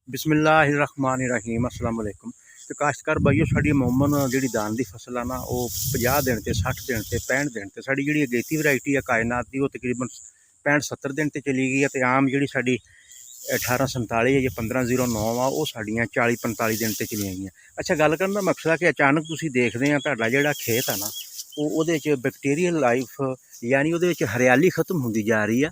बिस्मिल्लाहिर्रहमानिर्रहीम अस्सलाम वालेकुम। तो काश्तकार भाईओ साड़ी अमूमन जी धान की फसल है ना वो 50 दिन से 60 दिन से 65 दिन से साड़ी जी अगेती वैरायटी है कायनात की वो तकरीबन 65-70 दिन से चली गई है। तो आम जी साड़ी 1847 है या 1509 आ वो साड़ियाँ 40-45 दिन से चलिया गई। अच्छा, गल करने का मकसद है कि अचानक तुम देखते हैं तुहाडा जिहड़ा खेत है ना वो बैक्टीरियल लाइफ यानी वो हरियाली खत्म होंदी जा रही है।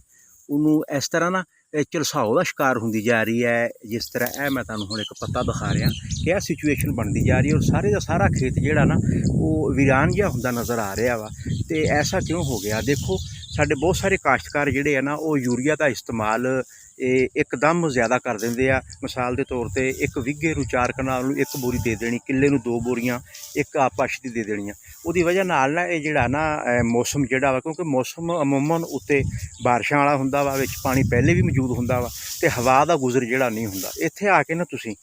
उन्होंने इस तरह ना झलसाओ का शिकार होंदी जा रही है। जिस तरह यह मैं तुहानूं हुण एक पत्ता दिखा रहा कि यह सिचुएशन बनती जा रही है और सारे का सारा खेत जिहड़ा ना वो वीरान जिहा हुंदा नज़र आ रहा वा। तो ऐसा क्यों हो गया? देखो, साडे बहुत सारे काश्तकार जिहड़े है ना वो यूरिया का इस्तेमाल एकदम ज़्यादा कर देंगे आ। मिसाल के तौर पर एक विघे नूं 4 कनाल नूं 1 बोरी दे देनी, किले नूं 2 बोरियां एक आपश की दे देनियां। उहदी वजह नाल ना ये जिहड़ा ना मौसम जिहड़ा वा, क्योंकि मौसम अमूमन उत्ते बारिशां वाला हुंदा वा, विच पानी पहले भी मौजूद हुंदा वा ते हवा दा गुजर जिहड़ा नहीं हुंदा। इत्थे आके ना तुसीं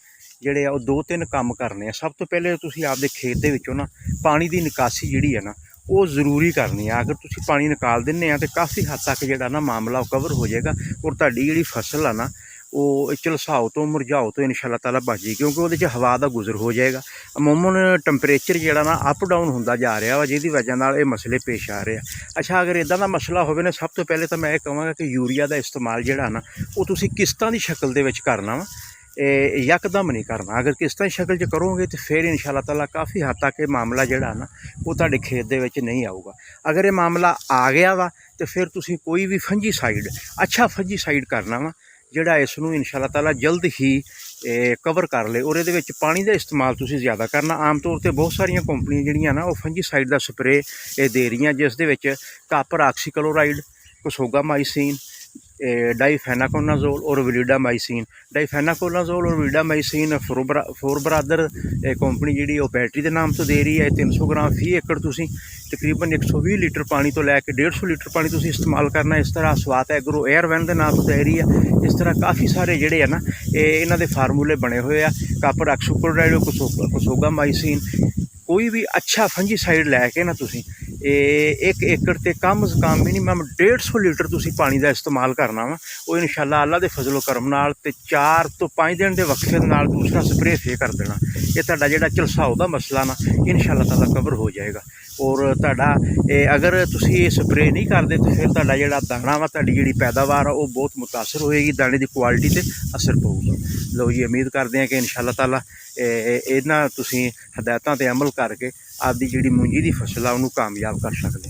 जिहड़े आ 2-3 काम करने। सब तो पहले तुसीं आपदे खेत दे विचों ना पानी की निकासी जिहड़ी है ना वो जरूरी करनी है। अगर तुसीं पानी निकाल दिंदे आ तो काफ़ी हद तक जिहड़ा ना मामला कवर हो जाएगा और तुहाडी जिहड़ी फसल है ना वो झलसाओ तो मुरझाओ तो इंशाअल्लाह ताला बच जाएगी, क्योंकि वो हवा का गुजर हो जाएगा। अमूमन टैंपरेचर जिहड़ा ना अप डाउन होंदा जा रहा वा, जिहदी वजह नाल ये मसले पेश आ रहे हैं। अच्छा, अगर इदां दा मसला होवे ना, सब तो पहले तो मैं ये कहांगा कि यूरिया का इस्तेमाल जिहड़ा ना वो तुसीं किस्तां दी शक्ल दे विच करना वा, यकदम नहीं करना। अगर किस्तां दी शक्ल च करोगे तो फिर इंशाअल्लाह ताला काफ़ी हद तक ये मामला जिहड़ा ना वो तुहाडे खेत दे विच नहीं आऊगा। अगर ये मामला आ गया वा तो फिर तुसीं कोई भी फंजीसाइड अच्छा फंजीसाइड करना वा जिहड़ा इसनूं इंशाअल्लाह ताला जल्द ही कवर कर ले। और ये पानी का इस्तेमाल तुसीं ज़्यादा करना। आम तौर पर बहुत सारिया कंपनियां जिहड़ियां ना वो फंजीसाइड का स्प्रे दे रही, जिस दे विच कापर ऑक्सीक्लोराइड, कोसोगामाइसिन, डाईफेनाकोनाजोल और विलिडामाइसिन। डाईफेनाकोनाजोल और विलिडामाइसिन फोर ब्रादर कंपनी जी बैटरी के नाम तो दे रही है। 300 ग्राम फी एकड़ तुसीं तकरीबन 120 लीटर पानी तो लैके 150 लीटर पानी तुसीं इस्तेमाल करना। इस तरह स्वात एग्रो एयरवैन के नाम तो दे रही है। इस तरह काफ़ी सारे जिहड़े है ना इन्हां दे फार्मूले बने हुए आ। कापर ऑक्सीक्लोराइड, कोसोगामाइसिन, कोई भी अच्छा फंजीसाइड लैके ना तुसीं 1 एकड़ ते कम से कम मिनीमम 150 लीटर तुसीं पानी का इस्तेमाल करना वा। वो इंशाअल्लाह अल्लाह के फजलो करम नाल ते 4 तो 5 दिन के वक्फे नाल दूसरा स्प्रे फिर कर देना। ये तुहाडा जिहड़ा झलसाओ का मसला ना इंशाअल्लाह ताला कवर हो जाएगा। और तुहाडा अगर तुसीं ये स्प्रे नहीं करते तो फिर तुहाडा जिहड़ा दाना वा, तुहाडी जिहड़ी पैदावार आ वो बहुत मुतासर होएगी, दाने की क्वालिटी ते असर पऊगा। लो जी, उम्मीद करते हैं कि इंशाअल्लाह ताला इन्हां तुसीं हदायतां ते अमल करके आपकी जिहड़ी मूंजी की फसल आ उहनूं कामयाब कर सकदे।